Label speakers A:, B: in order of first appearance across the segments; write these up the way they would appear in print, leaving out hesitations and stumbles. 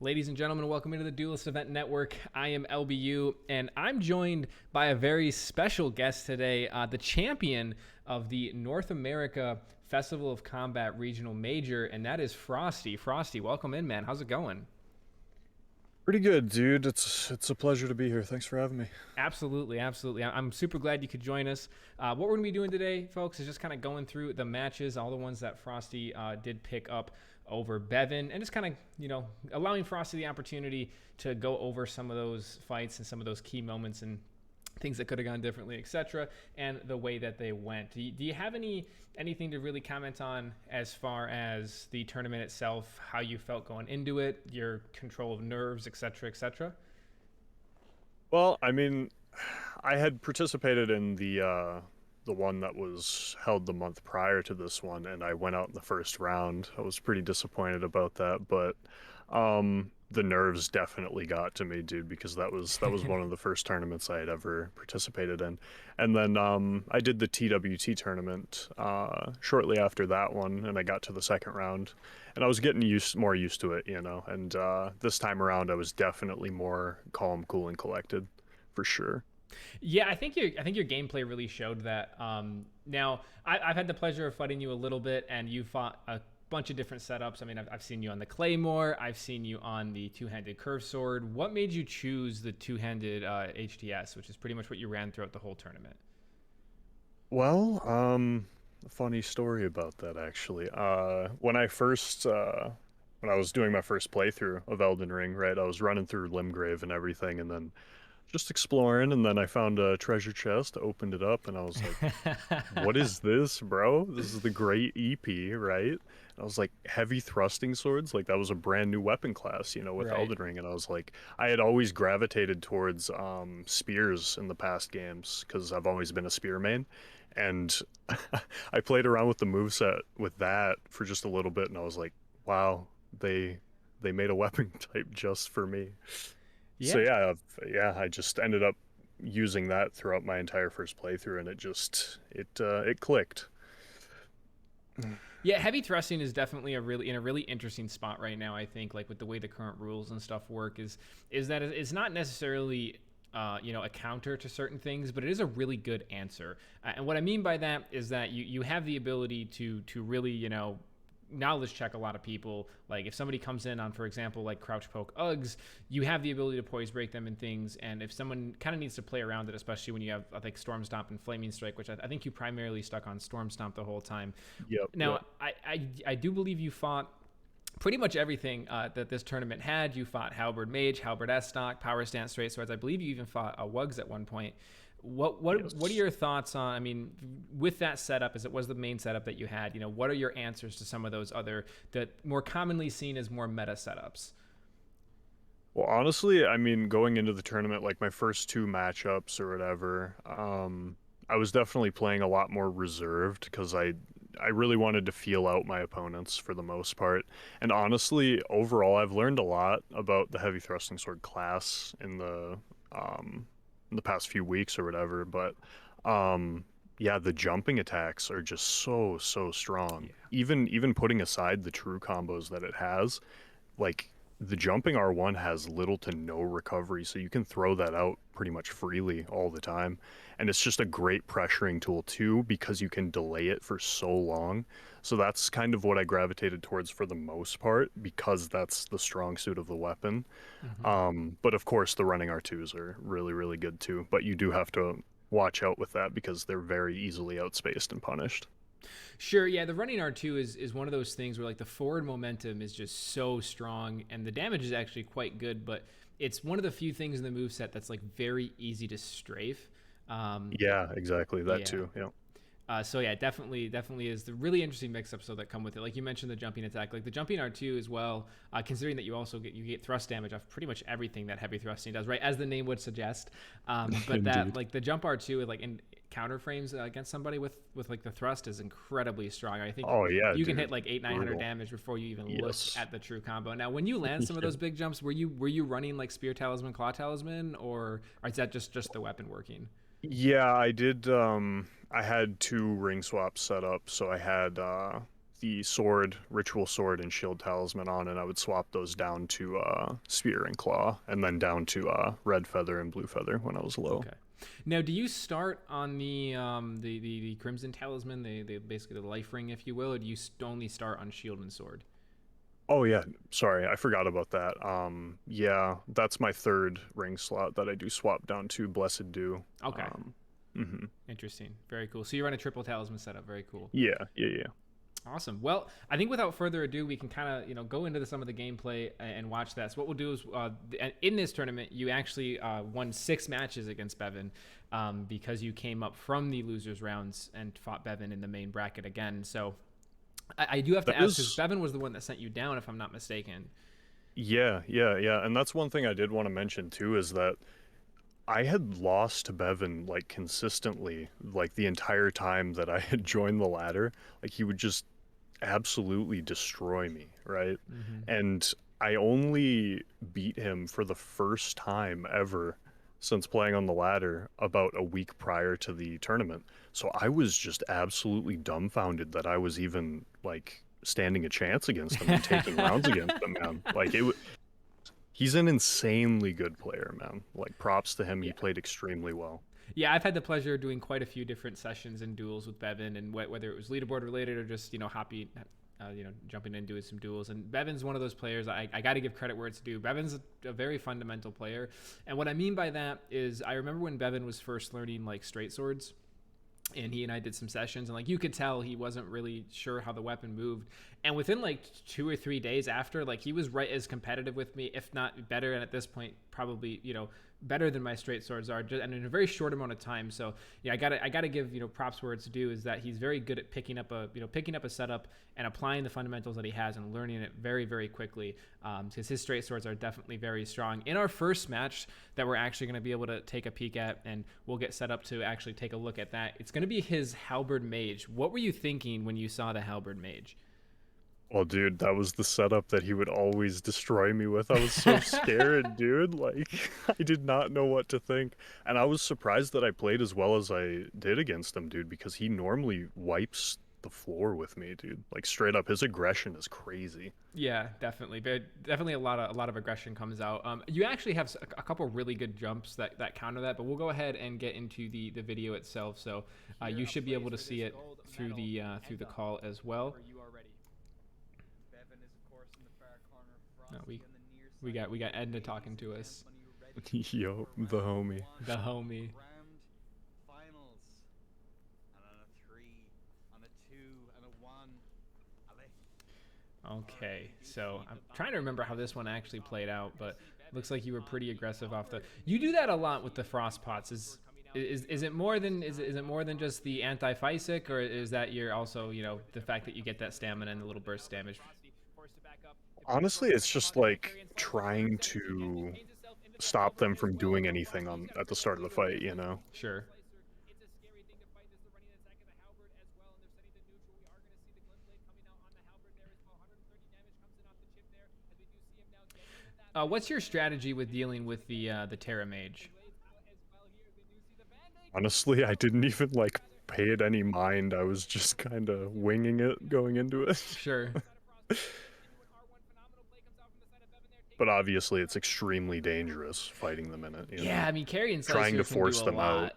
A: Ladies and gentlemen, welcome into the Duelist Event Network. I am LBU, and I'm joined by a very special guest today, the champion of the North America Festival of Combat Regional Major, and that is Frosty. Frosty, welcome in, man. How's it going?
B: Pretty good, dude. It's a pleasure to be here. Thanks for having me.
A: Absolutely, absolutely. I'm super glad you could join us. What we're going to be doing today, folks, is just kind of going through the matches, all the ones that Frosty did pick up over Bevin, and just kind of, allowing Frosty the opportunity to go over some of those fights and some of those key moments and things that could have gone differently, etc., and the way that they went. Do you have anything to really comment on as far as the tournament itself, how you felt going into it, your control of nerves, etc., etc.?
B: Well, I mean, I had participated in the one that was held the month prior to this one, and I went out in the first round. I was pretty disappointed about that, but the nerves definitely got to me, dude, because that was one of the first tournaments I had ever participated in. And then I did the TWT tournament shortly after that one, and I got to the second round, and I was getting more used to it, you know. And this time around, I was definitely more calm, cool, and collected, for sure.
A: Yeah, I think your gameplay really showed that. Now, I've had the pleasure of fighting you a little bit, and you fought a bunch of different setups. I mean, I've seen you on the Claymore, I've seen you on the two-handed curved sword. What made you choose the two-handed HTS, which is pretty much what you ran throughout the whole tournament?
B: Well, a funny story about that actually. When I was doing my first playthrough of Elden Ring, right, I was running through Limgrave and everything, and then just exploring, and then I found a treasure chest, opened it up, and I was like, what is this, bro? This is the Great EP, right? And I was like, heavy thrusting swords, like that was a brand new weapon class, you know, with
A: Right.
B: Elden Ring. And I was like, I had always gravitated towards spears in the past games because I've always been a spear main. And I played around with the moveset with that for just a little bit, and I was like, wow, they made a weapon type just for me. So
A: Yeah.
B: yeah, I just ended up using that throughout my entire first playthrough, and it clicked.
A: Yeah, heavy thrusting is definitely a really interesting spot right now. I think, like with the way the current rules and stuff work, is that it's not necessarily a counter to certain things, but it is a really good answer. And what I mean by that is that you have the ability to really knowledge check a lot of people. Like if somebody comes in on, for example, like crouch poke Uggs, you have the ability to poise break them and things. And if someone kind of needs to play around it, especially when you have like Storm Stomp and Flaming Strike, which I think you primarily stuck on Storm Stomp the whole time.
B: Yep, yep.
A: Now, I do believe you fought pretty much everything that this tournament had. You fought Halberd Mage, Halberd S stock, Power Stance Straight Swords. I believe you even fought a Wugs at one point. What are
B: Yes.
A: your thoughts on? I mean, with that setup, as it was the main setup that you had, what are your answers to some of those other that more commonly seen as more meta setups?
B: Well, honestly, I mean, going into the tournament, like my first two matchups or whatever, I was definitely playing a lot more reserved because I really wanted to feel out my opponents for the most part. And honestly, overall, I've learned a lot about the heavy thrusting sword class in the past few weeks or whatever. But yeah, the jumping attacks are just so strong.
A: Yeah.
B: Even putting aside the true combos that it has, like the jumping R1 has little to no recovery, so you can throw that out pretty much freely all the time. And it's just a great pressuring tool too, because you can delay it for so long. So that's kind of what I gravitated towards for the most part, because that's the strong suit of the weapon.
A: Hmm.
B: But of course, the running R2s are really good too. But you do have to watch out with that because they're very easily outspaced and punished.
A: Sure, yeah, the running R2 is one of those things where like the forward momentum is just so strong and the damage is actually quite good, but it's one of the few things in the move set that's like very easy to strafe. Um,
B: Yeah, exactly. That
A: yeah.
B: too. Yeah.
A: So yeah, definitely is the really interesting mix-ups though that come with it. Like you mentioned, the jumping attack, like the jumping R2 as well. Considering that you get thrust damage off pretty much everything that heavy thrusting does, right? As the name would suggest. But that
B: Indeed.
A: like the jump R2 like in counter frames against somebody with like the thrust is incredibly strong. I think
B: Oh yeah,
A: you can hit
B: dude.
A: like 800-900
B: Brutal.
A: damage before you even look
B: Yes.
A: at the true combo. Now, when you land some of
B: Yeah.
A: those big jumps, were you running like Spear Talisman, Claw Talisman, or is that just the weapon working?
B: Yeah, I did I had two ring swaps set up. So I had the sword, ritual sword, and shield talisman on, and I would swap those down to spear and claw, and then down to red feather and blue feather when I was low.
A: Okay. Now, do you start on the Crimson Talisman, the basically the life ring, if you will, or do you only start on shield and sword?
B: Oh yeah, sorry, I forgot about that. Yeah, that's my third ring slot that I do swap down to Blessed Dew.
A: Okay.
B: Mhm.
A: Interesting. Very cool. So you run a triple talisman setup. Very cool.
B: Yeah, yeah, yeah.
A: Awesome. Well, I think without further ado, we can kind of go into some of the gameplay and watch that. So what we'll do is in this tournament, you actually won 6 matches against Bevin because you came up from the losers rounds and fought Bevin in the main bracket again. So I do have to ask because Bevin was the one that sent you down, if I'm not mistaken.
B: Yeah, yeah, yeah. And that's one thing I did want to mention too is that I had lost to Bevin like consistently, like the entire time that I had joined the ladder. Like he would just absolutely destroy me, right?
A: Mm-hmm.
B: And I only beat him for the first time ever since playing on the ladder about a week prior to the tournament. So I was just absolutely dumbfounded that I was even like standing a chance against him and taking rounds against him, man. Like he's an insanely good player, man. Like props to him, he
A: Yeah.
B: played extremely well.
A: Yeah, I've had the pleasure of doing quite a few different sessions and duels with Bevin, and whether it was leaderboard related or just happy, jumping in doing some duels. And Bevin's one of those players I got to give credit where it's due. Bevin's a very fundamental player, and what I mean by that is I remember when Bevin was first learning like straight swords. And he and I did some sessions, and like you could tell he wasn't really sure how the weapon moved. And within like 2 or 3 days after, like he was right as competitive with me, if not better. And at this point, probably better than my straight swords are, and in a very short amount of time. So yeah, I gotta give props where it's due, is that he's very good at picking up a setup and applying the fundamentals that he has and learning it very, very quickly. Because his straight swords are definitely very strong. In our first match that we're actually going to be able to take a peek at, and we'll get set up to actually take a look at that, it's going to be his Halberd mage. What were you thinking when you saw the Halberd mage?
B: Well, dude, that was the setup that he would always destroy me with. I was so scared, dude. Like, I did not know what to think. And I was surprised that I played as well as I did against him, dude, because he normally wipes the floor with me, dude. Like, straight up, his aggression is crazy.
A: Yeah, definitely. But definitely a lot of aggression comes out. You actually have a couple really good jumps that counter that, but we'll go ahead and get into the video itself. So you should be able to see it through the call as well. No, we got Edna talking to us.
B: Yo, the homie.
A: The homie. Okay, so I'm trying to remember how this one actually played out, but looks like you were pretty aggressive off the. You do that a lot with the frost pots. Is it more than is it more than just the anti-Physic, or is that you're also the fact that you get that stamina and the little burst damage?
B: Honestly, it's just like trying to stop them from doing anything at the start of the fight, you know?
A: Sure. What's your strategy with dealing with the Terra Mage?
B: Honestly, I didn't even like pay it any mind. I was just kind of winging it going into it.
A: Sure.
B: But obviously, it's extremely dangerous fighting them in it.
A: Yeah, I mean, carry and
B: trying to
A: can
B: force
A: do a
B: them
A: lot.
B: out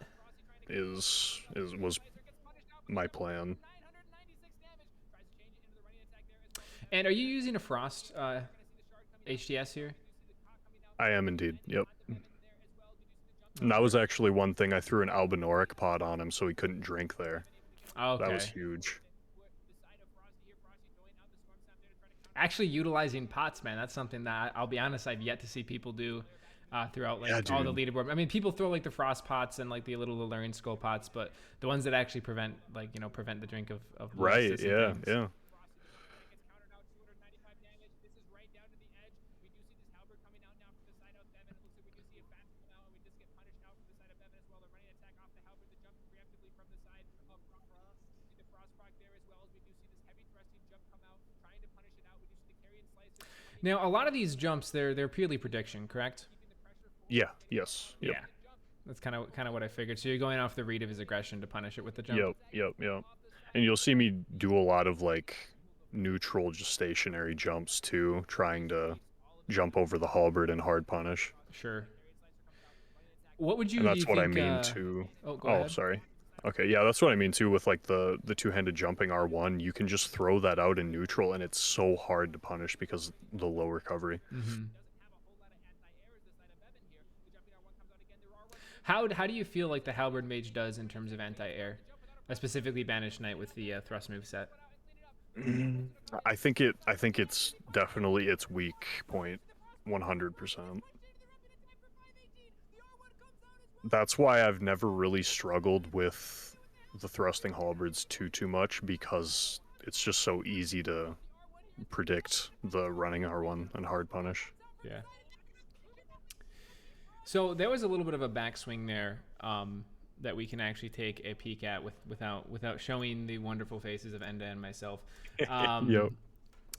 B: was my plan.
A: And are you using a Frost HDS here?
B: I am indeed. Yep. And that was actually one thing. I threw an albinoric pot on him so he couldn't drink there.
A: Okay.
B: That was huge.
A: Actually, utilizing pots, man, that's something that I'll be honest, I've yet to see people do throughout all the leaderboard. I mean, people throw like the frost pots and like the little Illyrian skull pots, but the ones that actually prevent the drink of
B: right. Yeah. Yeah.
A: Now, a lot of these jumps, they're purely prediction, correct?
B: Yeah. Yes. Yep.
A: Yeah. That's kind of what I figured. So you're going off the read of his aggression to punish it with the jump.
B: Yep. And you'll see me do a lot of like neutral, just stationary jumps too, trying to jump over the halberd and hard punish.
A: Sure. What would
B: And
A: you do you
B: that's what I
A: think?
B: mean too.
A: Oh, go
B: Oh,
A: ahead.
B: sorry. Okay, yeah, that's what I mean too with like the two-handed jumping R1. You can just throw that out in neutral, and it's so hard to punish because the low recovery.
A: Mm-hmm. How do you feel like the Halberd Mage does in terms of anti-air, specifically Banished Knight with the thrust move set?
B: I think it's definitely its weak point, 100%. That's why I've never really struggled with the thrusting halberds too much, because it's just so easy to predict the running R1 and hard punish.
A: Yeah. So there was a little bit of a backswing there that we can actually take a peek at without showing the wonderful faces of Enda and myself.
B: Yep.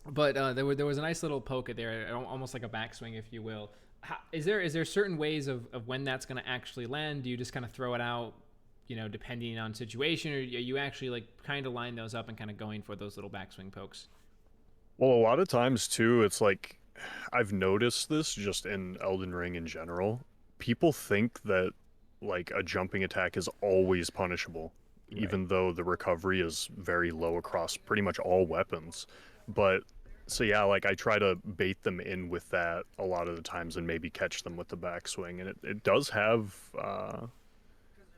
A: But there was a nice little poke there, almost like a backswing, if you will. Is there certain ways of when that's going to actually land? Do you just kind of throw it out, depending on situation, or you actually like kind of line those up and kind of going for those little backswing pokes?
B: Well, a lot of times too, it's like I've noticed this just in Elden Ring in general. People think that like a jumping attack is always punishable,
A: Right.
B: even though the recovery is very low across pretty much all weapons. But so yeah, like I try to bait them in with that a lot of the times and maybe catch them with the backswing, and it does have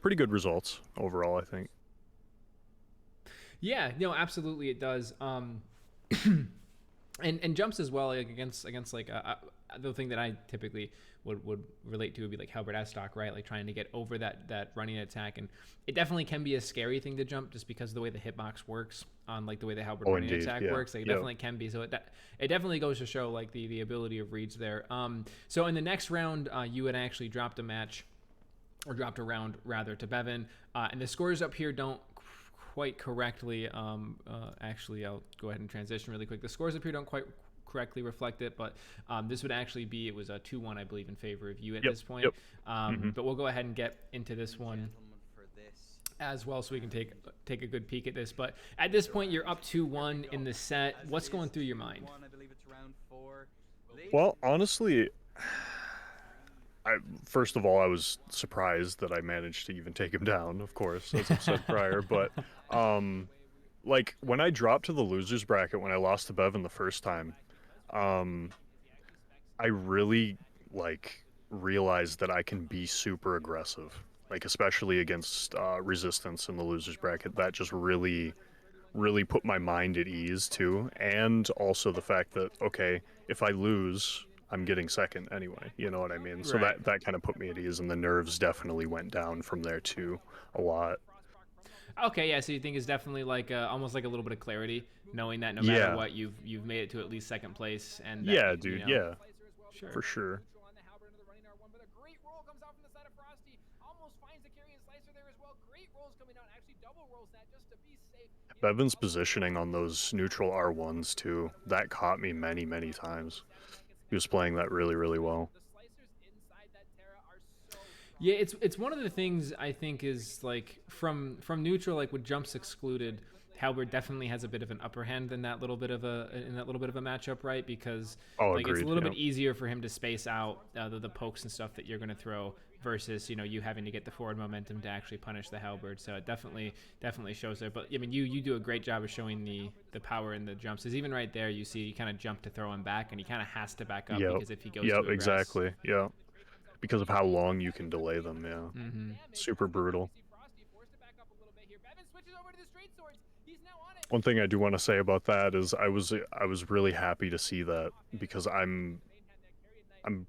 B: pretty good results overall, I think.
A: Yeah, no, absolutely it does. And jumps as well, like against like the thing that I typically would relate to would be like Halberd stock, right? Like trying to get over that running attack, and it definitely can be a scary thing to jump just because of the way the hitbox works on like the way the Halberd
B: Oh,
A: running
B: indeed,
A: attack
B: yeah,
A: works. Like it
B: yep.
A: definitely can be. So it definitely goes to show like the ability of reads there. So in the next round, you had actually dropped a match, or dropped a round rather, to Bevin, and the scores up here don't quite correctly. Actually, I'll go ahead and transition really quick. The scores up here don't quite correctly reflect it, but this would actually be, it was a 2-1, I believe, in favor of you at
B: Yep,
A: this point.
B: yep. Hmm.
A: But we'll go ahead and get into this one as well, so we can take a good peek at this. But at this point, you're up 2-1 in the set. What's going through your mind?
B: Well, honestly, I first of all, I was surprised that I managed to even take him down, of course, as I've said prior. But like when I dropped to the losers bracket when I lost to Bevin the first time, um, I really like realized that I can be super aggressive, like especially against resistance in the losers bracket. That just really put my mind at ease too, and also the fact that okay, if I lose, I'm getting second anyway. You know what I mean? So
A: Right.
B: that kind of put me at ease, and the nerves definitely went down from there too, a lot.
A: Okay, yeah. So you think it's definitely like almost like a little bit of clarity, knowing that no matter
B: Yeah,
A: what, you've made it to at least second place, and that
B: yeah, dude, yeah,
A: sure.
B: for sure. Bevan's positioning on those neutral R1s too, that caught me many times. He was playing that really well.
A: Yeah, it's one of the things I think is like from neutral, like with jumps excluded, Halberd definitely has a bit of an upper hand in that little bit of a matchup, right? Because
B: Oh,
A: like it's a
B: agreed.
A: little
B: Yeah.
A: bit easier for him to space out the pokes and stuff that you're going to throw versus you having to get the forward momentum to actually punish the Halberd. So it definitely shows there. But I mean, you do a great job of showing the power in the jumps. Because even right there, you see he kind of jump to throw him back, and he kind of has to back up
B: Yep.
A: because if he goes to
B: Yep.
A: aggress.
B: Exactly. Yeah. Because of how long you can delay them. Yeah.
A: Mm-hmm.
B: Super brutal. One thing I do want to say about that is I was really happy to see that, because I'm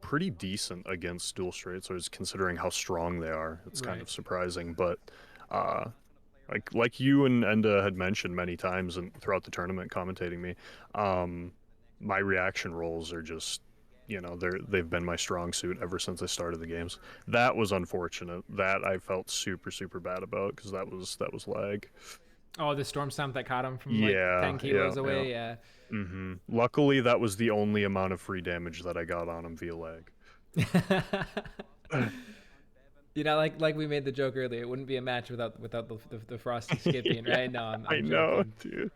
B: pretty decent against dual straight swords considering how strong they are. It's kind
A: Right.
B: of surprising, but uh like you and Enda had mentioned many times and throughout the tournament commentating me, um my reaction rolls are just, they've been my strong suit ever since I started the games. That was unfortunate. That I felt super bad about, because that was lag.
A: Oh, the storm stomp that caught him from like
B: Yeah,
A: 10
B: yeah,
A: kilos
B: yeah.
A: away. Yeah.
B: Luckily, that was the only amount of free damage that I got on him via lag.
A: Like we made the joke earlier, it wouldn't be a match without the Frosty skipping, right? No,
B: I
A: I'm
B: know,
A: joking.
B: dude.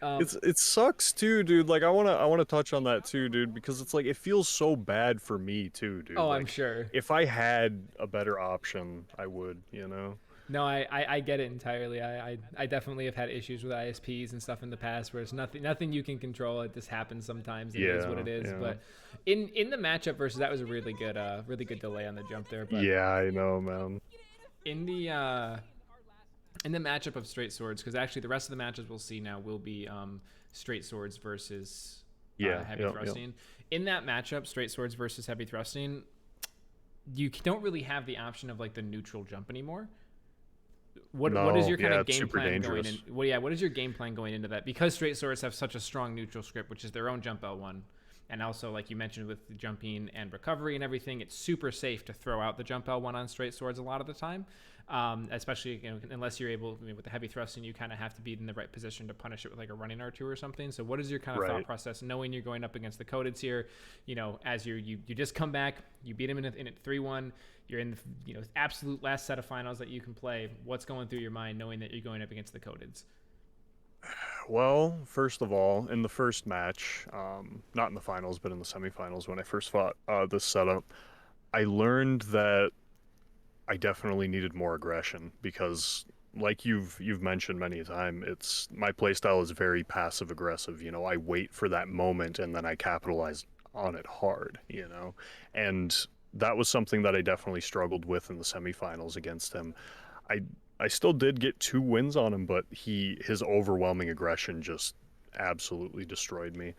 A: Um,
B: it sucks too, dude. Like I wanna touch on that too, dude, because it's like it feels so bad for me too, dude.
A: oh, I'm
B: Like
A: sure.
B: if I had a better option, I would, you know?
A: No, I get it entirely. I definitely have had issues with ISPs and stuff in the past where it's nothing you can control. It just happens sometimes and it is what
B: Yeah,
A: it is.
B: yeah.
A: But in the matchup versus that was a really good delay on the jump there. But
B: Yeah, I know, man.
A: in the matchup of straight swords, because actually the rest of the matches we'll see now will be straight swords versus
B: Yeah,
A: heavy
B: yep, yep.
A: thrusting. In that matchup, straight swords versus heavy thrusting, you don't really have the option of like the neutral jump anymore. What is
B: No,
A: your kind
B: yeah,
A: of
B: it's
A: game
B: super
A: plan going in?
B: dangerous.
A: Well, yeah, what is your game plan going into that? Because straight swords have such a strong neutral script, which is their own jump L1, and also like you mentioned with the jumping and recovery and everything, it's super safe to throw out the jump L1 on straight swords a lot of the time. Especially unless you're able with the heavy thrusting, you kind of have to be in the right position to punish it with like a running R2 or something. So what is your kind of thought
B: Right.
A: process knowing you're going up against the codeds here? As you just come back, you beat him in it 3-1. You're in the absolute last set of finals that you can play. What's going through your mind knowing that you're going up against the codeds?
B: Well, first of all, in the first match, not in the finals, but in the semifinals when I first fought this setup, I learned that I definitely needed more aggression because like you've mentioned many a time, it's my playstyle is very passive aggressive, you know. I wait for that moment and then I capitalize on it hard, you know. And that was something that I definitely struggled with in the semifinals against him. I I still did get 2 wins on him, but his overwhelming aggression just absolutely destroyed me.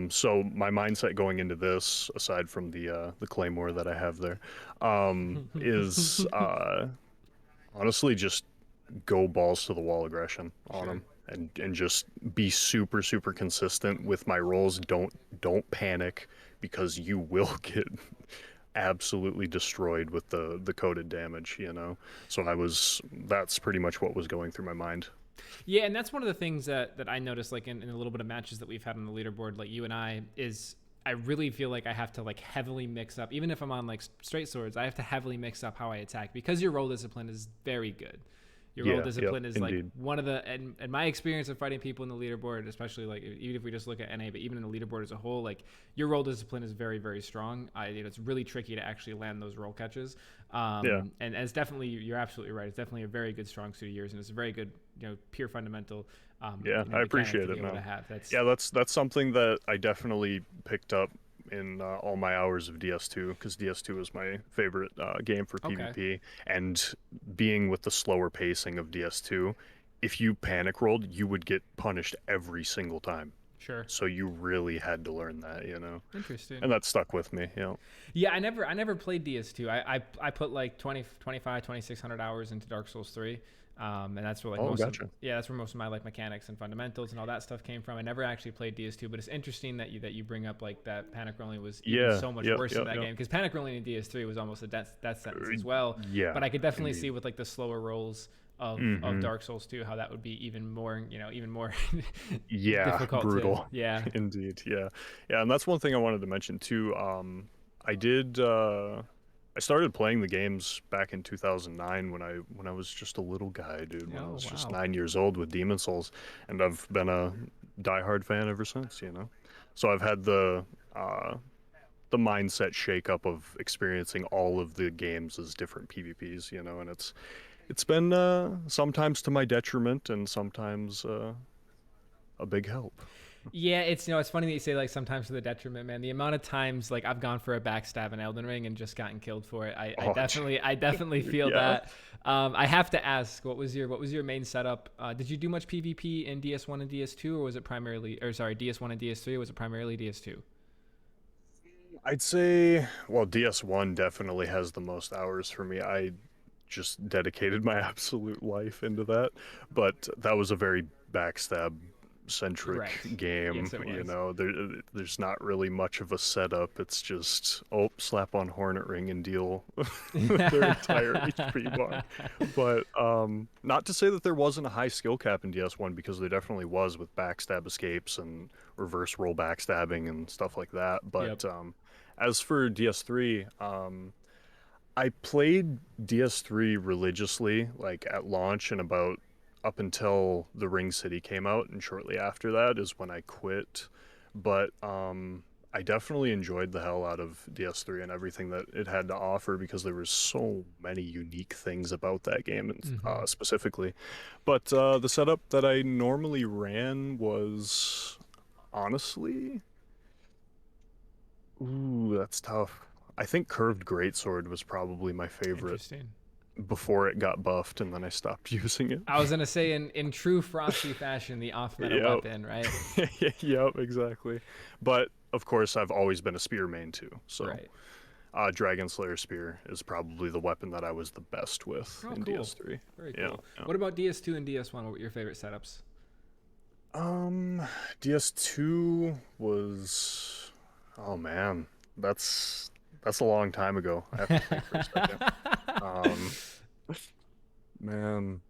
B: So my mindset going into this, aside from the claymore that I have there, is honestly just go balls to the wall aggression on
A: Sure.
B: him and just be super super consistent with my rolls. Don't panic because you will get absolutely destroyed with the coded damage, you know. So that's pretty much what was going through my mind.
A: Yeah, and that's one of the things that I noticed, like in a little bit of matches that we've had on the leaderboard, like you and I, is I really feel like I have to like heavily mix up, even if I'm on like straight swords, I have to heavily mix up how I attack because your roll discipline is very good. Your roll
B: Yeah, yep,
A: discipline is like
B: indeed.
A: one of the, and my experience of fighting people in the leaderboard, especially like even if we just look at NA, but even in the leaderboard as a whole, like your roll discipline is very, very strong. It's really tricky to actually land those roll catches.
B: Yeah.
A: And it's definitely, you're absolutely right. It's definitely a very good strong suit of yours, and it's a very good, pure fundamental,
B: Yeah, I
A: mechanic to
B: appreciate
A: be
B: it,
A: able to
B: man.
A: have. That's
B: Yeah, that's something that I definitely picked up in all my hours of DS2 because DS2 is my favorite game for
A: okay.
B: PvP. And being with the slower pacing of DS2, if you panic rolled, you would get punished every single time.
A: Sure.
B: So you really had to learn that, you know,
A: Interesting.
B: and that stuck with me.
A: Yeah, I never played DS2. I put like 20, 25, 2,600 hours into Dark Souls 3. And that's where like
B: Oh, gotcha.
A: that's where most of my like mechanics and fundamentals and all that stuff came from. I never actually played DS2, but it's interesting that you bring up like that panic rolling was even
B: Yeah,
A: so much
B: yep,
A: worse in
B: yep,
A: that
B: yep.
A: game because panic rolling in DS3 was almost a death sentence as well.
B: Yeah,
A: But I could definitely
B: indeed.
A: see with like the slower rolls of
B: Mm-hmm.
A: Dark Souls 2 how that would be even more
B: Yeah,
A: difficult to
B: brutal.
A: yeah.
B: Indeed. Yeah. Yeah, and that's one thing I wanted to mention too. I did I started playing the games back in 2009 when I was just a little guy, dude, when I
A: Oh
B: was just
A: wow.
B: 9 years old with Demon Souls, and I've been a diehard fan ever since, you know. So I've had uh the mindset shake up of experiencing all of the games as different PvPs, you know, and it's been sometimes to my detriment and sometimes a big help.
A: Yeah, it's funny that you say like sometimes to the detriment, man. The amount of times like I've gone for a backstab in Elden Ring and just gotten killed for it. I
B: Oh,
A: definitely I definitely feel
B: yeah.
A: that. I have to ask, what was your main setup? Did you do much PvP in DS1 and DS2, or was it primarily, or sorry, DS1 and DS3, or was it primarily DS2?
B: I'd say, well, DS1 definitely has the most hours for me. I just dedicated my absolute life into that, but that was a very backstab centric
A: Right.
B: game,
A: Yes, it
B: you
A: was.
B: know. There's not really much of a setup. It's just slap on Hornet Ring and deal their entire HP bar. But not to say that there wasn't a high skill cap in DS1 because there definitely was with backstab escapes and reverse roll backstabbing and stuff like that.
A: Yep.
B: But as for DS3, I played DS3 religiously, like at launch and about up until the Ring City came out, and shortly after that is when I quit. But I definitely enjoyed the hell out of DS3 and everything that it had to offer because there were so many unique things about that game, and
A: Mm-hmm.
B: specifically. But the setup that I normally ran was honestly, ooh, that's tough. I think Curved Greatsword was probably my favorite
A: Interesting.
B: before it got buffed, and then I stopped using it.
A: I was gonna say in true Frosty fashion, the off-meta
B: Yep.
A: weapon, right?
B: Yep, exactly. But of course, I've always been a spear main too. So,
A: Right.
B: Dragon Slayer Spear is probably the weapon that I was the best with
A: Oh,
B: in
A: cool.
B: DS3.
A: Very
B: Yeah,
A: cool.
B: yeah.
A: What about DS2 and DS1? What were your favorite setups?
B: Um, DS2 was, oh man, that's a long time ago. I have to think for a second. Um, man,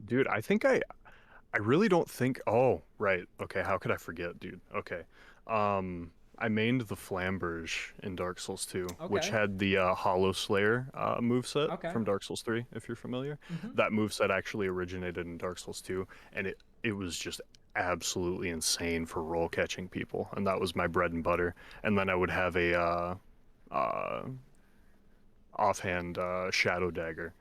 B: dude, I really don't think. Oh, right. Okay, how could I forget, dude? Okay. I mained the Flamberge in Dark Souls 2, which
A: Okay.
B: had the Hollow Slayer moveset
A: Okay.
B: from Dark Souls 3, if you're familiar.
A: Mm-hmm.
B: That moveset actually originated in Dark Souls 2, and it was just absolutely insane for roll catching people, and that was my bread and butter. And then I would have a uh, offhand Shadow Dagger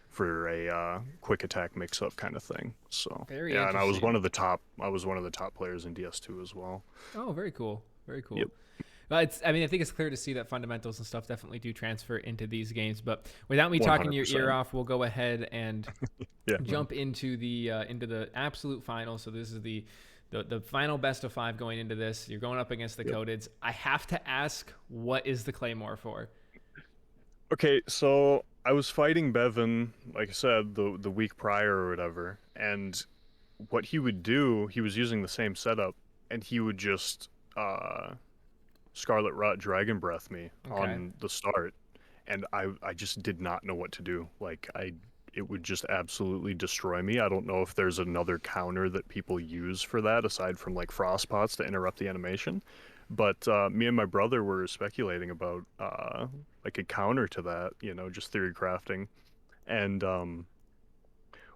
B: for a quick attack mix up kind of thing. So
A: Very
B: yeah, and I was one
A: interesting.
B: of the top. I was one of the top players in DS2 as well.
A: Oh, very cool. Very cool.
B: Yep.
A: Well, I mean, I think it's clear to see that fundamentals and stuff definitely do transfer into these games. But without me talking your ear
B: 100%.
A: off, we'll go ahead and
B: Yeah, man.
A: jump into the absolute final. So this is the final best of 5 going into this. You're going up against the
B: Yep.
A: Codids. I have to ask, what is the Claymore for?
B: Okay, so I was fighting Bevin, like I said, the week prior or whatever, and what he would do, he was using the same setup, and he would just Scarlet Rot Dragon Breath me
A: Okay.
B: on the start, and I just did not know what to do. Like it would just absolutely destroy me. I don't know if there's another counter that people use for that aside from like frost pots to interrupt the animation. But me and my brother were speculating about like a counter to that, just theory crafting, and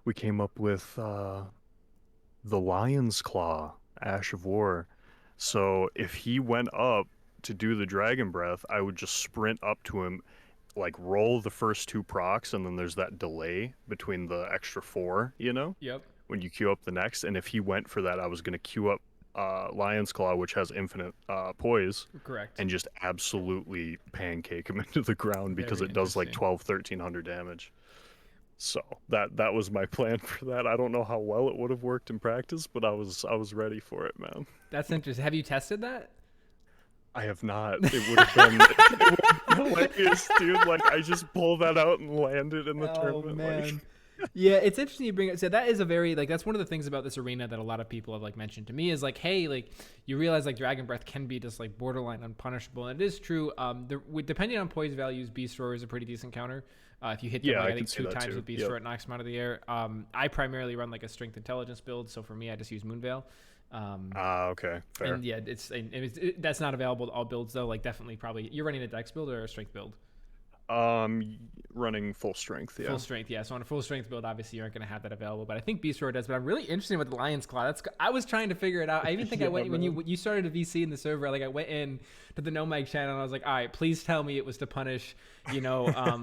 B: we came up with the Lion's Claw, Ash of War. So if he went up to do the Dragon Breath, I would just sprint up to him, like roll the first two procs, and then there's that delay between the extra four,
A: Yep.
B: when you queue up the next. And if he went for that, I was going to queue up Lion's Claw, which has infinite poise,
A: Correct.
B: and just absolutely pancake him into the ground because
A: Very
B: it does like
A: interesting.
B: 12, 1300 damage. So that was my plan for that. I don't know how well it would have worked in practice, but I was ready for it, man.
A: That's interesting. Have you tested that?
B: I have not. It would have been hilarious, dude. Like I just pull that out and land it in the
A: Oh
B: tournament. Like,
A: man. Yeah, it's interesting you bring it. So that is a very like that's one of the things about this arena that a lot of people have like mentioned to me is like, hey, like you realize like Dragon Breath can be just like borderline unpunishable, and it is true. Depending on poise values, Beast Roar is a pretty decent counter. If you hit them
B: yeah,
A: like
B: I
A: I
B: can
A: think
B: see
A: two
B: that
A: times
B: too.
A: with Beast
B: Yep.
A: Roar, it knocks them out of the air. I primarily run like a Strength Intelligence build, so for me, I just use Moonveil. Um,
B: Ah, okay, fair.
A: and yeah, that's not available to all builds though. Like definitely, probably you're running a Dex build or a Strength build.
B: Running full strength,
A: Full
B: yeah.
A: strength, yeah. So on a full strength build, obviously you aren't going to have that available, but I think Beast Roar does. But I'm really interested with the Lion's Claw. I was trying to figure it out. I even think I
B: Yeah,
A: went when
B: man.
A: you started a VC in the server. Like I went in to the No Mag channel and I was like, all right, please tell me it was to punish,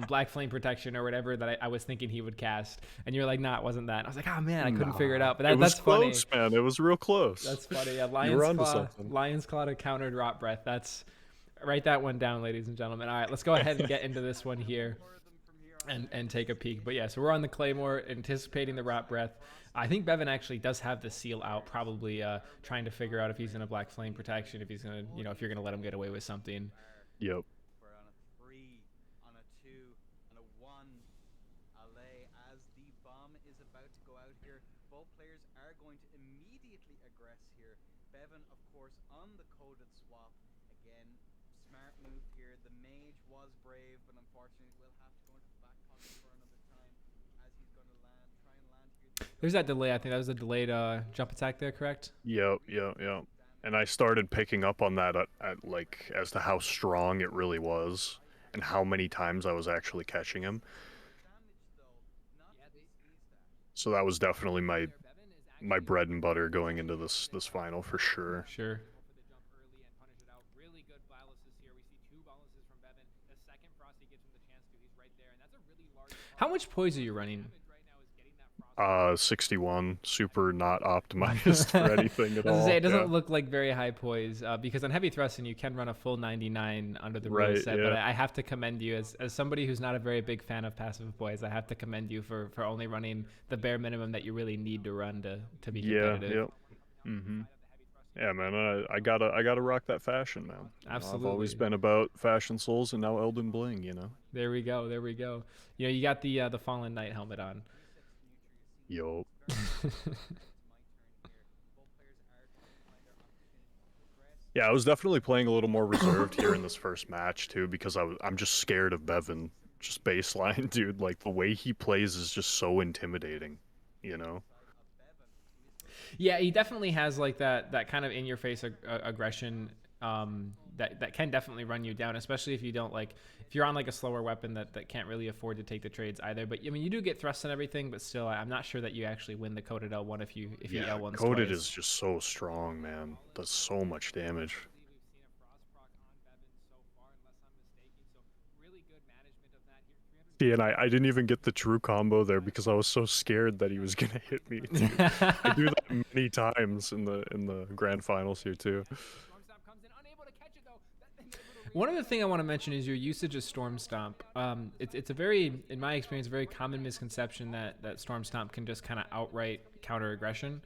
A: Black Flame Protection or whatever that I was thinking he would cast. And you're like, nah, it wasn't that. And I was like, oh man, I couldn't figure it
B: Nah,
A: out. But
B: it was
A: that's funny.
B: close, man. It was real close.
A: That's funny. Yeah,
B: You were onto something.
A: Lion's Claw to countered Rot Breath. Write that one down, ladies and gentlemen. All right, let's go ahead and get into this one here and take a peek. But yeah, so we're on the Claymore, anticipating the Rot Breath. I think Bevin actually does have the seal out, probably trying to figure out if he's in a Black Flame Protection, if he's gonna, if you're gonna let him get away with something.
B: Yep.
C: We're on a 3, on a 2, on a 1. Allay as the bomb is about to go out here. Both players are going to immediately aggress here. Bevin, of course, on the coded swap. Again, smart move here. The mage was brave, but unfortunately will have to go into the back pocket for another time as he's going to try and land here.
A: There's that delay. I think that was a delayed jump attack there, correct?
B: Yep, yep, yep. And I started picking up on that at like as to how strong it really was and how many times I was actually catching him. So that was definitely my bread and butter going into this final for sure.
A: Sure. How much poise are you running?
B: 61, super not optimized for anything at
A: As I say,
B: all.
A: it doesn't
B: Yeah.
A: look like very high poise because on heavy thrusting you can run a full 99 under the rule
B: Right,
A: set. But
B: yeah.
A: I have to commend you as somebody who's not a very big fan of passive poise. I have to commend you for only running the bare minimum that you really need to run to be
B: Yeah,
A: competitive.
B: yep. Mhm. Yeah, man, I gotta rock that fashion, man. I've always
A: Absolutely.
B: been about fashion souls and now Elden Bling, you know.
A: There we go. There we go. You got the Fallen Knight helmet on.
B: Yo. Yeah, I was definitely playing a little more reserved here in this first match too because I'm just scared of Bevin. Just baseline, dude. Like the way he plays is just so intimidating, you know.
A: Yeah, he definitely has like that kind of in your face aggression that can definitely run you down, especially if you don't like if you're on like a slower weapon that can't really afford to take the trades either. But I mean, you do get thrust and everything, but still, I'm not sure that you actually win the coded L1 if you
B: Yeah,
A: L1s
B: Coded
A: twice.
B: is just so strong, man. Does so much damage. Yeah, and I didn't even get the true combo there because I was so scared that he was gonna hit me, dude. I do that many times in the grand finals here too.
A: One other thing I want to mention is your usage of Storm Stomp. It's a very, in my experience, a very common misconception that Storm Stomp can just kind of outright counter aggression.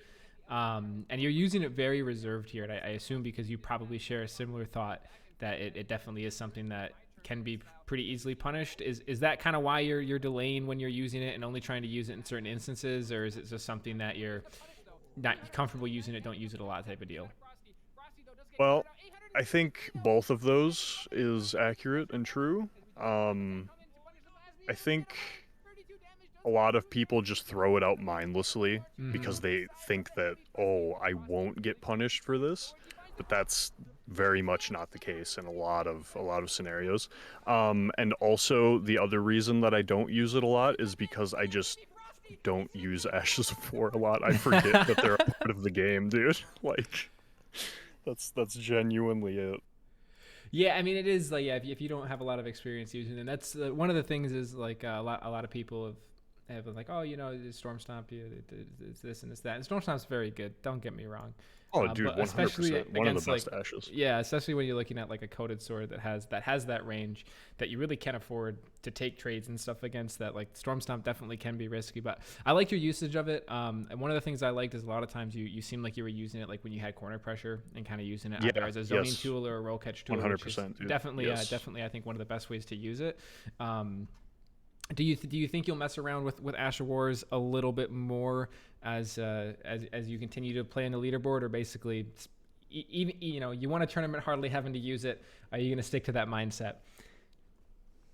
A: And you're using it very reserved here. And I assume because you probably share a similar thought that it definitely is something that can be pretty easily punished. Is that kind of why you're delaying when you're using it and only trying to use it in certain instances, or is it just something that you're not comfortable using it, don't use it a lot type of deal?
B: Well, I think both of those is accurate and true. I think a lot of people just throw it out mindlessly because they think that, oh, I won't get punished for this, but that's very much not the case in a lot of scenarios. And also the other reason that I don't use it a lot is because I just don't use Ashes of War a lot. I forget that they're a part of the game, dude. Like that's genuinely it.
A: Yeah, I mean it is like yeah. If you don't have a lot of experience using it, that's one of the things is like a lot of people have been like, oh, Storm Stomp, it's this and it's that. And Storm Stomp's very good. Don't get me wrong,
B: Oh, dude,
A: but especially
B: 100%. One of the
A: against like
B: best Ashes.
A: yeah, especially when you're looking at like a coated sword that has that range that you really can't afford to take trades and stuff against that. Like Storm Stomp definitely can be risky, but I like your usage of it. And one of the things I liked is a lot of times you seem like you were using it like when you had corner pressure and kind of using it either
B: Yeah,
A: as a zoning
B: yes.
A: tool or a roll catch tool, which is
B: 100%, dude.
A: definitely
B: Yes.
A: definitely I think one of the best ways to use it. Do you think you'll mess around with Asher Wars a little bit more as you continue to play on the leaderboard, or basically even you want a tournament hardly having to use it? Are you going to stick to that mindset?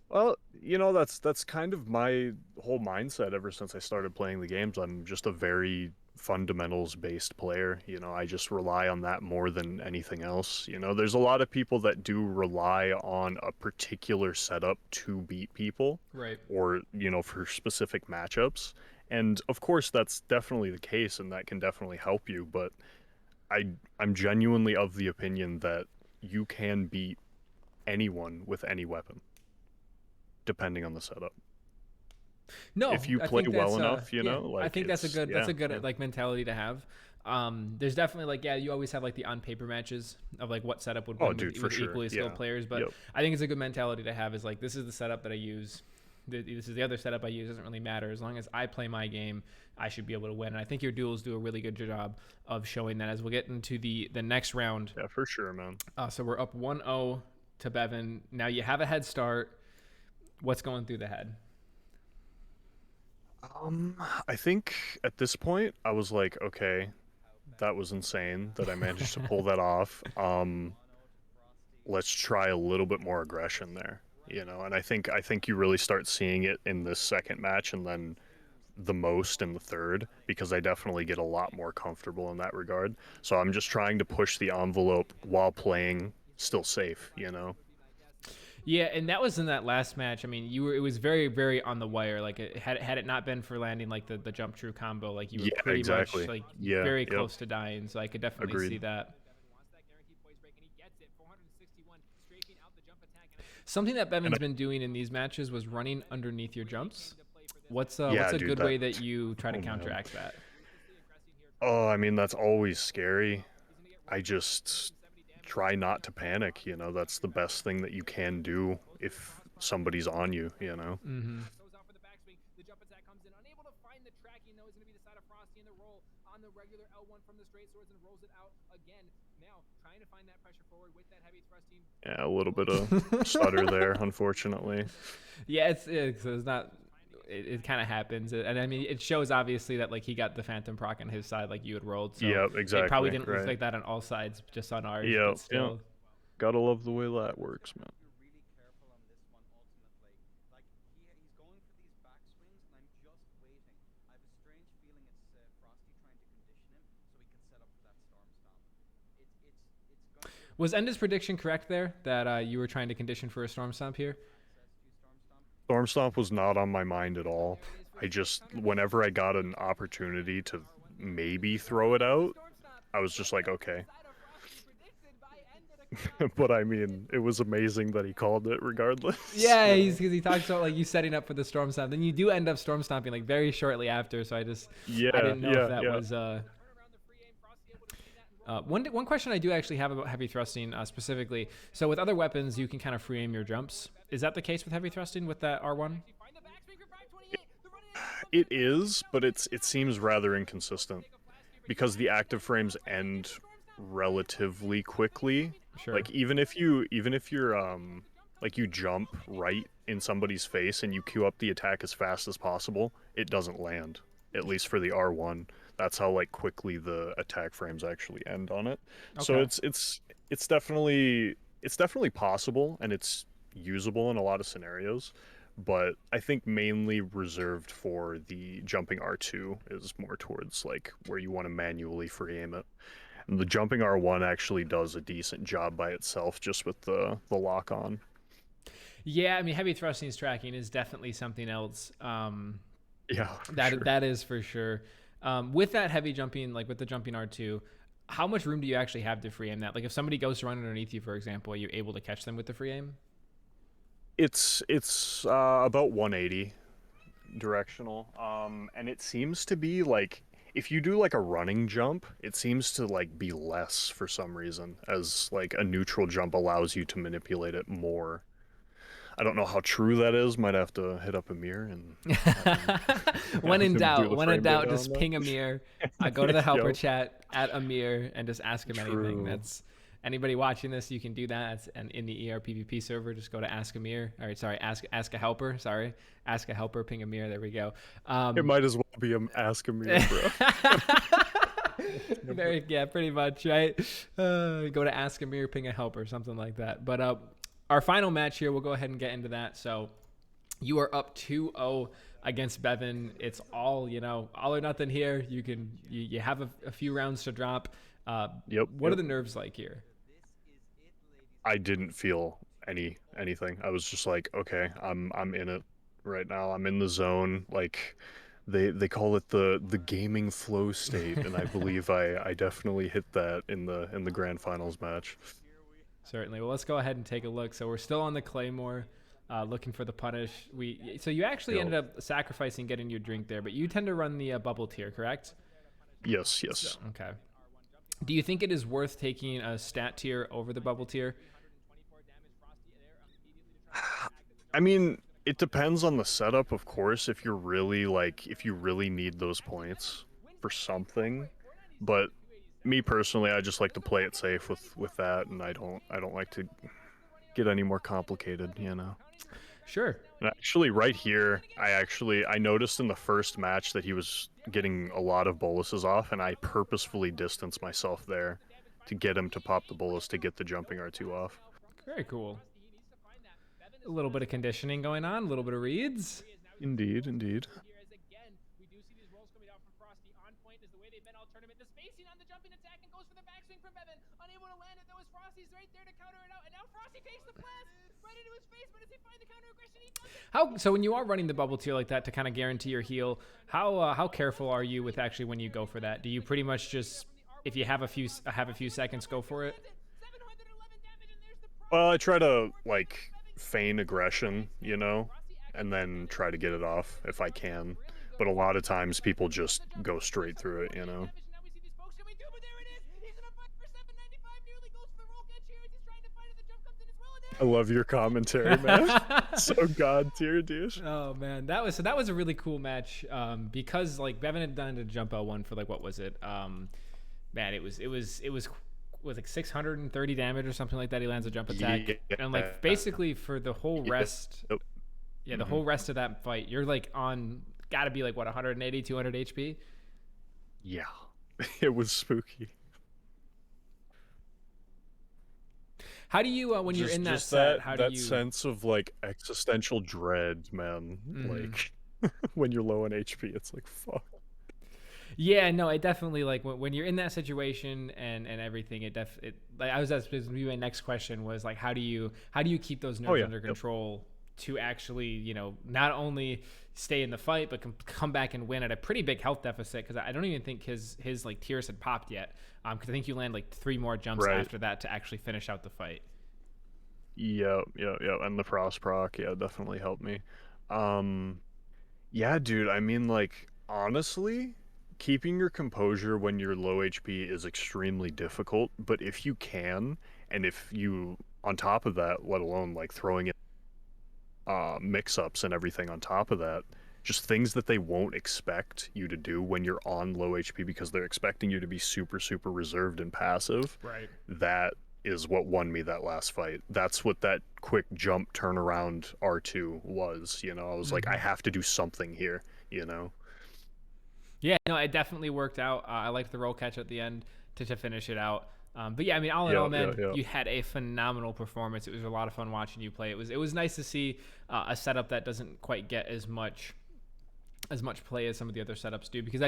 B: Well, that's kind of my whole mindset ever since I started playing the games. I'm just a very fundamentals based player. I just rely on that more than anything else. There's a lot of people that do rely on a particular setup to beat people
A: Right.
B: or, for specific matchups. And of course that's definitely the case and that can definitely help you, but I'm genuinely of the opinion that you can beat anyone with any weapon depending on the setup.
A: No,
B: If you
A: I
B: play
A: think
B: well
A: that's
B: enough,
A: yeah. I
B: like
A: think that's a
B: it's
A: good
B: yeah, yeah.
A: like mentality to have. There's definitely like yeah, you always have like the on paper matches of like what setup would
B: Oh,
A: win
B: dude, for
A: with
B: sure.
A: equally skilled
B: Yeah.
A: players, but
B: Yep.
A: I think it's a good mentality to have. Is like this is the setup that I use. This is the other setup I use. It doesn't really matter as long as I play my game. I should be able to win. And I think your duels do a really good job of showing that. As we'll get into the next round.
B: Yeah, for sure, man.
A: So we're up 1-0 to Bevin. Now you have a head start. What's going through the head?
B: I think at this point I was like, okay, that was insane that I managed to pull that off. Let's try a little bit more aggression there. And I think you really start seeing it in this second match and then the most in the third because I definitely get a lot more comfortable in that regard. So I'm just trying to push the envelope while playing still safe.
A: Yeah, and that was in that last match. I mean, it was very, very on the wire. Like, had it not been for landing like the jump true combo, like you were
B: Yeah,
A: pretty much
B: exactly.
A: like
B: Yeah,
A: very
B: yep.
A: close to dying. So I could definitely see
B: Agreed.
A: that. Something that
B: And
A: Bevin's been doing in these matches was running underneath your jumps. What's
B: yeah,
A: a
B: dude,
A: good
B: that.
A: way that you try to
B: Oh man.
A: counteract that?
B: Oh, I mean, that's always scary. I just try not to panic, that's the best thing that you can do if somebody's on you.
A: Mm-hmm.
B: Yeah, a little bit of stutter there, unfortunately.
A: Yeah, it's not. It kind of happens, and I mean, it shows obviously that like he got the Phantom proc on his side, like you had rolled. So
B: Yep,
A: it probably
B: exactly,
A: didn't look
B: right.
A: like that on all sides, just on ours,
B: Yep,
A: but
B: yep.
A: still.
B: Gotta love the way that works, man.
C: You're really careful on this one ultimately. Like he's going for these back swings, and I'm just waiting. I have a strange feeling it's Frosty trying to condition him so he can set up for that storm stomp. It's going to
A: Was Enda's prediction correct there that you were trying to condition for a storm stomp here?
C: access to storm stomp.
B: Storm Stomp was not on my mind at all. I just, whenever I got an opportunity to maybe throw it out, I was just like, okay. But I mean, it was amazing that he called it regardless.
A: Yeah, because he talks about like you setting up for the storm stomp. Then you do end up storm stomping like very shortly after. So I
B: Yeah,
A: didn't know if that
B: yeah.
A: was one question I do actually have about heavy thrusting specifically. So with other weapons, you can kind of free aim your jumps. Is that the case with heavy thrusting with that R1?
B: It is, but it seems rather inconsistent because the active frames end relatively quickly.
A: Sure.
B: Like even if you're like you jump right in somebody's face and you queue up the attack as fast as possible, it doesn't land. At least for the R1. That's how like quickly the attack frames actually end on it. So
A: Okay.
B: it's definitely possible and it's usable in a lot of scenarios, but I think mainly reserved for the jumping R2 is more towards like where you want to manually free aim it. And the jumping R1 actually does a decent job by itself just with the lock on.
A: Yeah, I mean, heavy thrusting's tracking is definitely something else.
B: Yeah, for
A: That
B: sure.
A: that is for sure. With that heavy jumping, like with the jumping R2, how much room do you actually have to free aim that? Like if somebody goes to run underneath you, for example, are you able to catch them with the free aim?
B: It's about 180 directional. And it seems to be like if you do like a running jump, it seems to like be less for some reason, as like a neutral jump allows you to manipulate it more. I don't know how true that is. Might have to hit up Amir and
A: When
B: have
A: in
B: him do
A: doubt,
B: the
A: when in
B: frame
A: doubt,
B: data on
A: just ping
B: that.
A: Amir. Go to the helper
B: Yep.
A: chat at Amir and just ask him anything.
B: True.
A: That's anybody watching this, you can do that. It's in the ERPVP server. Just go to Ask Amir. All right, sorry, ask a helper. Sorry, ask a helper. Ping Amir. There we go.
B: It might as well be Ask Amir, bro.
A: Yeah, pretty much, right? Go to Ask Amir, ping a helper, something like that. But our final match here, we'll go ahead and get into that. So you are up 2-0 against Bevin. It's all all or nothing here. You have a few rounds to drop.
B: Yep.
A: What are the nerves like here?
B: I didn't feel anything. I was just like, okay, I'm in it right now. I'm in the zone. Like they call it the gaming flow state, and I believe I definitely hit that in the grand finals match.
A: Certainly. Well, let's go ahead and take a look. So we're still on the Claymore, looking for the punish. So you actually
B: Yep.
A: ended up sacrificing getting your drink there, but you tend to run the bubble tier, correct?
B: Yes, yes.
A: Okay. Do you think it is worth taking a stat tier over the bubble tier?
B: I mean, it depends on the setup, of course, if you really need those points for something, but me personally, I just like to play it safe with that, and I don't like to get any more complicated.
A: Sure.
B: And actually, right here, I noticed in the first match that he was getting a lot of boluses off, and I purposefully distanced myself there to get him to pop the bolus to get the jumping R2 off.
A: Very cool. A little bit of conditioning going on, a little bit of reads.
B: Indeed, indeed.
A: from Bevin, unable to land it though as Frosty's right there to counter it out, and now Frosty takes the blast right into his face, but does he find the counter aggression? He doesn't. So when you are running the bubble tier like that to kind of guarantee your heal, how careful are you with actually when you go for that? Do you pretty much just, if you have a few seconds, go for it?
B: Well, I try to like feign aggression, you know, and then try to get it off if I can. But a lot of times people just go straight through it, you know. I love your commentary, man. So god tier, dude.
A: Oh man, that was a really cool match. Because like Bevin had done a jump L1 for like, what was it? Man, it was like 630 damage or something like that. He lands a jump attack, and like basically for the whole rest, the whole rest of that fight, you're like on gotta be like what 180, 200 HP.
B: Yeah, it was spooky.
A: How do you when you're in that set? How do you
B: sense of like existential dread, man? Like when you're low on HP, it's like fuck.
A: Yeah, no, it definitely like when you're in that situation and everything, it like I was my next question was like how do you keep those nerves under control to actually, you know, not only stay in the fight but come back and win at a pretty big health deficit, because I don't even think his like tiers had popped yet, because I think you land like 3 more jumps after that to actually finish out the fight.
B: Yeah, and the frost proc, definitely helped me. Yeah, dude, I mean, like, honestly, keeping your composure when you're low HP is extremely difficult, but if you can, and if you, on top of that, let alone like throwing in mix-ups and everything on top of that, just things that they won't expect you to do when you're on low HP because they're expecting you to be super, super reserved and passive.
A: Right.
B: That is what won me that last fight. That's what that quick jump turnaround R2 was, you know. I was like, I have to do something here, you know.
A: Yeah, no, it definitely worked out. I liked the roll catch at the end to finish it out. But yeah, I mean, all in all, man, you had a phenomenal performance. It was a lot of fun watching you play. It was nice to see a setup that doesn't quite get as much play as some of the other setups do, because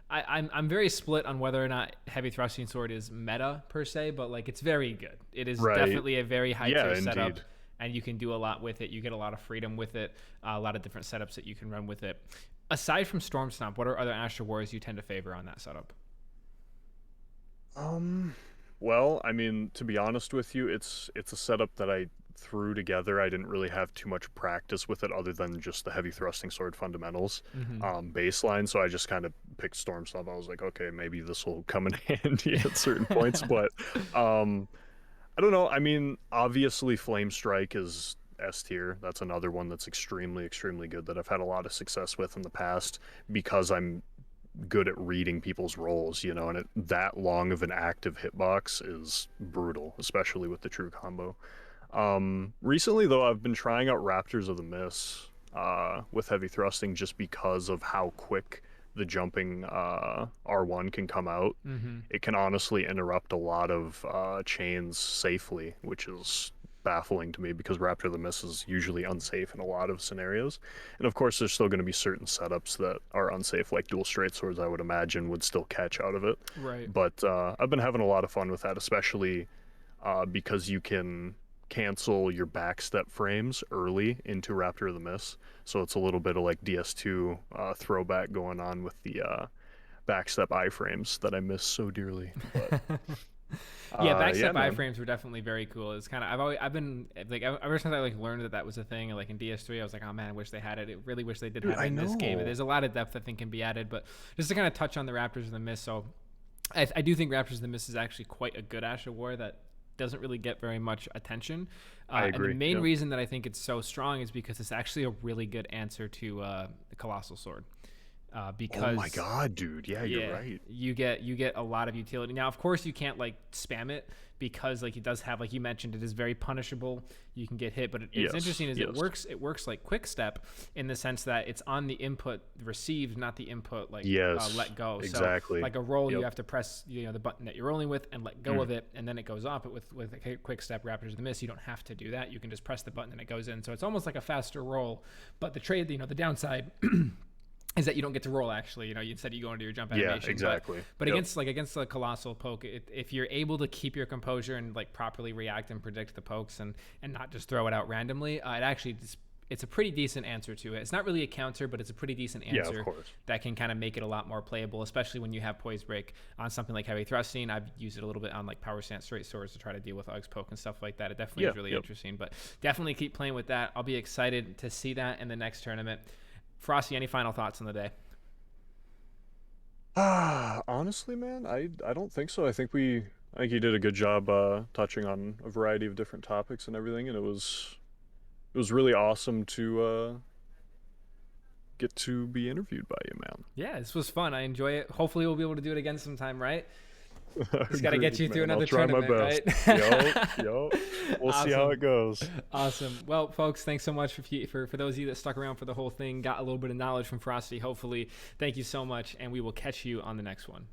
A: I'm very split on whether or not heavy thrusting sword is meta per se, but like it's very good. It is definitely a very high tier setup, and you can do a lot with it. You get a lot of freedom with it, a lot of different setups that you can run with it. Aside from Storm Stomp, what are other Astral Warriors you tend to favor on that setup?
B: Well, I mean, to be honest with you, it's a setup that I threw together. I didn't really have too much practice with it other than just the heavy thrusting sword fundamentals baseline, so I just kind of picked Storm Stomp. I was like, okay, maybe this will come in handy at certain points, but I don't know. I mean, obviously Flame Strike is S tier. That's another one that's extremely, extremely good that I've had a lot of success with in the past because I'm good at reading people's rolls, you know, and that long of an active hitbox is brutal, especially with the true combo. Recently, though, I've been trying out Raptors of the Miss with heavy thrusting just because of how quick the jumping R1 can come out. It can honestly interrupt a lot of chains safely, which is baffling to me because Raptor of the Miss is usually unsafe in a lot of scenarios. And of course, there's still going to be certain setups that are unsafe, like dual straight swords, I would imagine, would still catch out of it.
A: Right.
B: But I've been having a lot of fun with that, especially because you can cancel your backstep frames early into Raptor of the Miss. So it's a little bit of like DS2 throwback going on with the backstep iframes that I miss so dearly. But,
A: yeah, backstep iframes were definitely very cool. It's kind of I've been like ever since I like learned that was a thing. Like in DS3, I was like, oh man, I wish they had it. I really wish they did have it in this game. There's a lot of depth I think can be added, but just to kind of touch on the Raptors of the Miss. So I do think Raptors of the Miss is actually quite a good Astral War that doesn't really get very much attention.
B: I agree.
A: And the main reason that I think it's so strong is because it's actually a really good answer to the Colossal Sword. Because
B: oh my god, dude, you're right.
A: You get a lot of utility. Now, of course, you can't like spam it because like it does have, like you mentioned, it is very punishable. You can get hit, but it's interesting is it works like quick step in the sense that it's on the input received, not the input like let go.
B: Exactly.
A: So like a roll, you have to press the button that you're rolling with and let go of it, and then it goes off. But with a quick step Raptors of the Miss, you don't have to do that. You can just press the button and it goes in. So it's almost like a faster roll. But the downside is that you don't get to roll. Actually, instead you go into your jump
B: Yeah,
A: animation.
B: exactly.
A: But
B: Yep.
A: against the colossal poke, if you're able to keep your composure and like properly react and predict the pokes and not just throw it out randomly, it actually it's a pretty decent answer to it. It's not really a counter, but it's a pretty decent answer
B: of course.
A: that can kind of make it a lot more playable, especially when you have poise break on something like heavy thrusting. I've used it a little bit on like power stance straight swords to try to deal with Ug's poke and stuff like that. It definitely is really interesting, but definitely keep playing with that. I'll be excited to see that in the next tournament. Frosty, any final thoughts on the day?
B: Honestly, man, I don't think so. I think you did a good job touching on a variety of different topics and everything, and it was really awesome to get to be interviewed by you, man.
A: Yeah, this was fun. I enjoy it. Hopefully we'll be able to do it again sometime, right? Just got to get you through another tournament, right?
B: Yo. We'll see how it goes.
A: Awesome. Well, folks, thanks so much for those of you that stuck around for the whole thing, got a little bit of knowledge from Frosty, hopefully. Thank you so much, and we will catch you on the next one.